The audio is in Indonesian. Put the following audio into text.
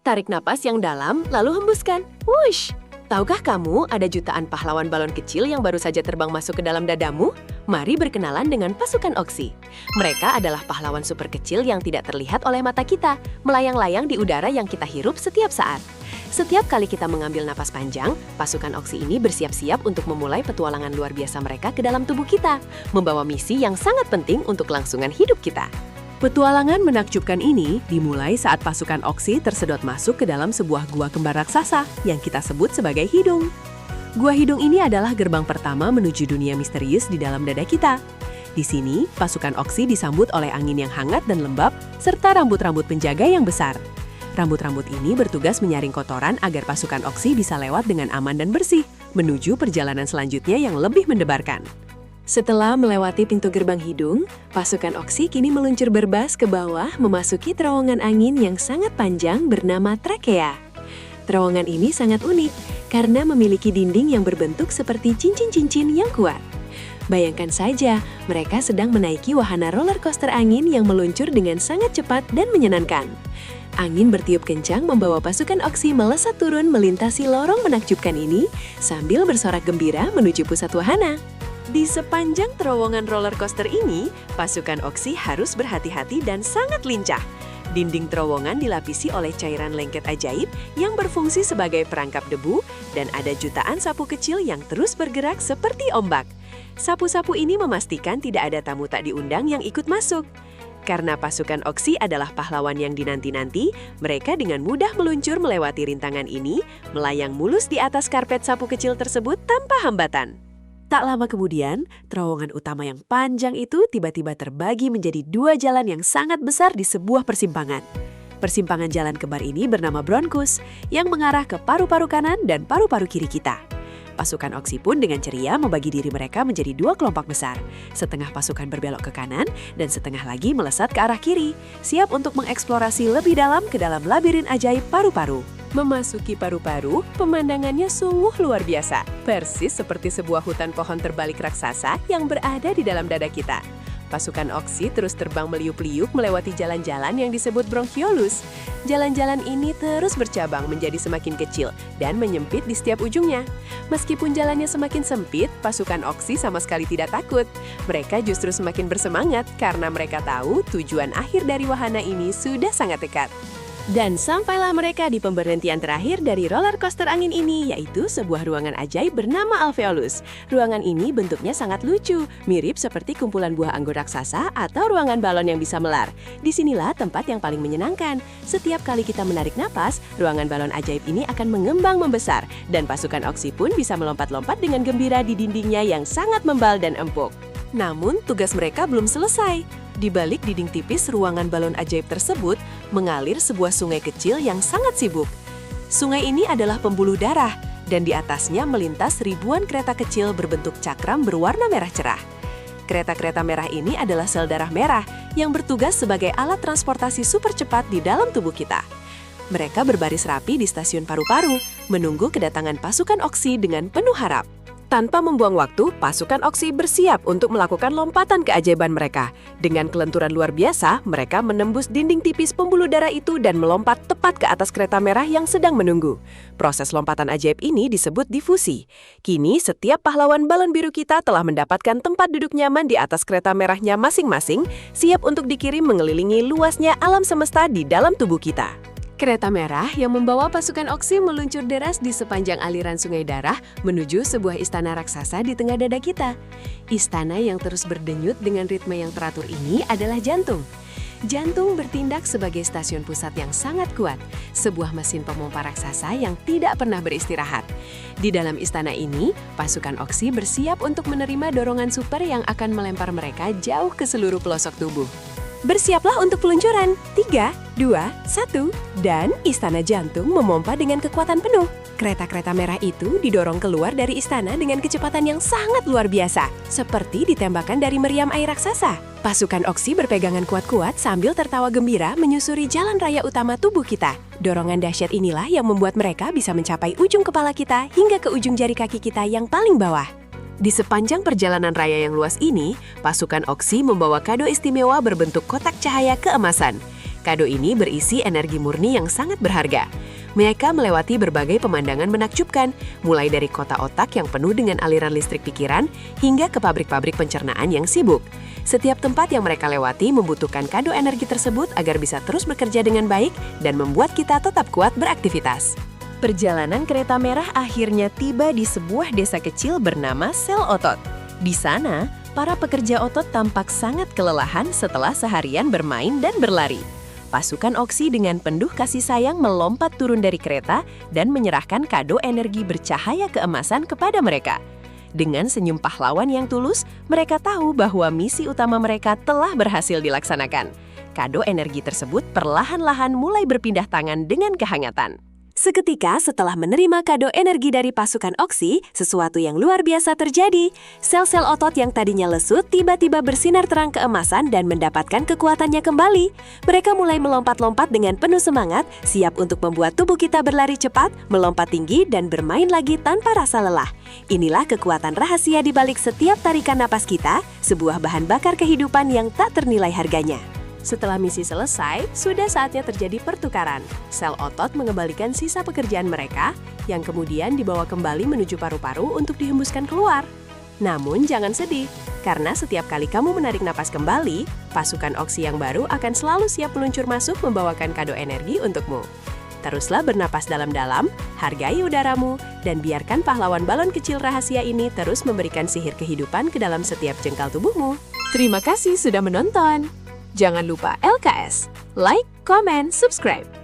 Tarik napas yang dalam, lalu hembuskan. Wush! Tahukah kamu ada jutaan pahlawan balon kecil yang baru saja terbang masuk ke dalam dadamu? Mari berkenalan dengan pasukan Oksi. Mereka adalah pahlawan super kecil yang tidak terlihat oleh mata kita, melayang-layang di udara yang kita hirup setiap saat. Setiap kali kita mengambil napas panjang, pasukan Oksi ini bersiap-siap untuk memulai petualangan luar biasa mereka ke dalam tubuh kita, membawa misi yang sangat penting untuk kelangsungan hidup kita. Petualangan menakjubkan ini dimulai saat pasukan Oksi tersedot masuk ke dalam sebuah gua kembar raksasa yang kita sebut sebagai hidung. Gua hidung ini adalah gerbang pertama menuju dunia misterius di dalam dada kita. Di sini, pasukan Oksi disambut oleh angin yang hangat dan lembab, serta rambut-rambut penjaga yang besar. Rambut-rambut ini bertugas menyaring kotoran agar pasukan Oksi bisa lewat dengan aman dan bersih, menuju perjalanan selanjutnya yang lebih mendebarkan. Setelah melewati pintu gerbang hidung, pasukan Oksi kini meluncur berbas ke bawah memasuki terowongan angin yang sangat panjang bernama trakea. Terowongan ini sangat unik karena memiliki dinding yang berbentuk seperti cincin-cincin yang kuat. Bayangkan saja, mereka sedang menaiki wahana roller coaster angin yang meluncur dengan sangat cepat dan menyenangkan. Angin bertiup kencang membawa pasukan Oksi melesat turun melintasi lorong menakjubkan ini sambil bersorak gembira menuju pusat wahana. Di sepanjang terowongan roller coaster ini, pasukan Oksi harus berhati-hati dan sangat lincah. Dinding terowongan dilapisi oleh cairan lengket ajaib yang berfungsi sebagai perangkap debu dan ada jutaan sapu kecil yang terus bergerak seperti ombak. Sapu-sapu ini memastikan tidak ada tamu tak diundang yang ikut masuk. Karena pasukan Oksi adalah pahlawan yang dinanti-nanti, mereka dengan mudah meluncur melewati rintangan ini, melayang mulus di atas karpet sapu kecil tersebut tanpa hambatan. Tak lama kemudian, terowongan utama yang panjang itu tiba-tiba terbagi menjadi dua jalan yang sangat besar di sebuah persimpangan. Persimpangan jalan kembar ini bernama Bronkus, yang mengarah ke paru-paru kanan dan paru-paru kiri kita. Pasukan Oksi pun dengan ceria membagi diri mereka menjadi dua kelompok besar. Setengah pasukan berbelok ke kanan dan setengah lagi melesat ke arah kiri, siap untuk mengeksplorasi lebih dalam ke dalam labirin ajaib paru-paru. Memasuki paru-paru, pemandangannya sungguh luar biasa. Persis seperti sebuah hutan pohon terbalik raksasa yang berada di dalam dada kita. Pasukan Oksi terus terbang meliuk-liuk melewati jalan-jalan yang disebut bronchiolus. Jalan-jalan ini terus bercabang menjadi semakin kecil dan menyempit di setiap ujungnya. Meskipun jalannya semakin sempit, pasukan Oksi sama sekali tidak takut. Mereka justru semakin bersemangat karena mereka tahu tujuan akhir dari wahana ini sudah sangat dekat. Dan sampailah mereka di pemberhentian terakhir dari roller coaster angin ini, yaitu sebuah ruangan ajaib bernama Alveolus. Ruangan ini bentuknya sangat lucu, mirip seperti kumpulan buah anggur raksasa atau ruangan balon yang bisa melar. Disinilah tempat yang paling menyenangkan. Setiap kali kita menarik napas, ruangan balon ajaib ini akan mengembang membesar, dan pasukan Oksi pun bisa melompat-lompat dengan gembira di dindingnya yang sangat membal dan empuk. Namun, tugas mereka belum selesai. Di balik dinding tipis ruangan balon ajaib tersebut, mengalir sebuah sungai kecil yang sangat sibuk. Sungai ini adalah pembuluh darah, dan di atasnya melintas ribuan kereta kecil berbentuk cakram berwarna merah cerah. Kereta-kereta merah ini adalah sel darah merah yang bertugas sebagai alat transportasi super cepat di dalam tubuh kita. Mereka berbaris rapi di stasiun paru-paru, menunggu kedatangan pasukan Oksi dengan penuh harap. Tanpa membuang waktu, pasukan Oksi bersiap untuk melakukan lompatan keajaiban mereka. Dengan kelenturan luar biasa, mereka menembus dinding tipis pembuluh darah itu dan melompat tepat ke atas kereta merah yang sedang menunggu. Proses lompatan ajaib ini disebut difusi. Kini, setiap pahlawan balon biru kita telah mendapatkan tempat duduk nyaman di atas kereta merahnya masing-masing, siap untuk dikirim mengelilingi luasnya alam semesta di dalam tubuh kita. Kereta merah yang membawa pasukan Oksi meluncur deras di sepanjang aliran sungai darah menuju sebuah istana raksasa di tengah dada kita. Istana yang terus berdenyut dengan ritme yang teratur ini adalah jantung. Jantung bertindak sebagai stasiun pusat yang sangat kuat, sebuah mesin pemompa raksasa yang tidak pernah beristirahat. Di dalam istana ini, pasukan Oksi bersiap untuk menerima dorongan super yang akan melempar mereka jauh ke seluruh pelosok tubuh. Bersiaplah untuk peluncuran. 3, 2, 1, dan istana jantung memompa dengan kekuatan penuh. Kereta-kereta merah itu didorong keluar dari istana dengan kecepatan yang sangat luar biasa, seperti ditembakkan dari meriam air raksasa. Pasukan Oksi berpegangan kuat-kuat sambil tertawa gembira menyusuri jalan raya utama tubuh kita. Dorongan dahsyat inilah yang membuat mereka bisa mencapai ujung kepala kita hingga ke ujung jari kaki kita yang paling bawah. Di sepanjang perjalanan raya yang luas ini, pasukan Oksi membawa kado istimewa berbentuk kotak cahaya keemasan. Kado ini berisi energi murni yang sangat berharga. Mereka melewati berbagai pemandangan menakjubkan, mulai dari kota otak yang penuh dengan aliran listrik pikiran, hingga ke pabrik-pabrik pencernaan yang sibuk. Setiap tempat yang mereka lewati membutuhkan kado energi tersebut agar bisa terus bekerja dengan baik dan membuat kita tetap kuat beraktivitas. Perjalanan kereta merah akhirnya tiba di sebuah desa kecil bernama Sel Otot. Di sana, para pekerja otot tampak sangat kelelahan setelah seharian bermain dan berlari. Pasukan Oksi dengan penuh kasih sayang melompat turun dari kereta dan menyerahkan kado energi bercahaya keemasan kepada mereka. Dengan senyum pahlawan yang tulus, mereka tahu bahwa misi utama mereka telah berhasil dilaksanakan. Kado energi tersebut perlahan-lahan mulai berpindah tangan dengan kehangatan. Seketika setelah menerima kado energi dari pasukan Oksi, sesuatu yang luar biasa terjadi. Sel-sel otot yang tadinya lesut tiba-tiba bersinar terang keemasan dan mendapatkan kekuatannya kembali. Mereka mulai melompat-lompat dengan penuh semangat, siap untuk membuat tubuh kita berlari cepat, melompat tinggi, dan bermain lagi tanpa rasa lelah. Inilah kekuatan rahasia di balik setiap tarikan napas kita, sebuah bahan bakar kehidupan yang tak ternilai harganya. Setelah misi selesai, sudah saatnya terjadi pertukaran. Sel otot mengembalikan sisa pekerjaan mereka, yang kemudian dibawa kembali menuju paru-paru untuk dihembuskan keluar. Namun jangan sedih, karena setiap kali kamu menarik napas kembali, pasukan Oksi yang baru akan selalu siap meluncur masuk membawakan kado energi untukmu. Teruslah bernapas dalam-dalam, hargai udaramu, dan biarkan pahlawan balon kecil rahasia ini terus memberikan sihir kehidupan ke dalam setiap jengkal tubuhmu. Terima kasih sudah menonton! Jangan lupa LKS, like, comment, subscribe.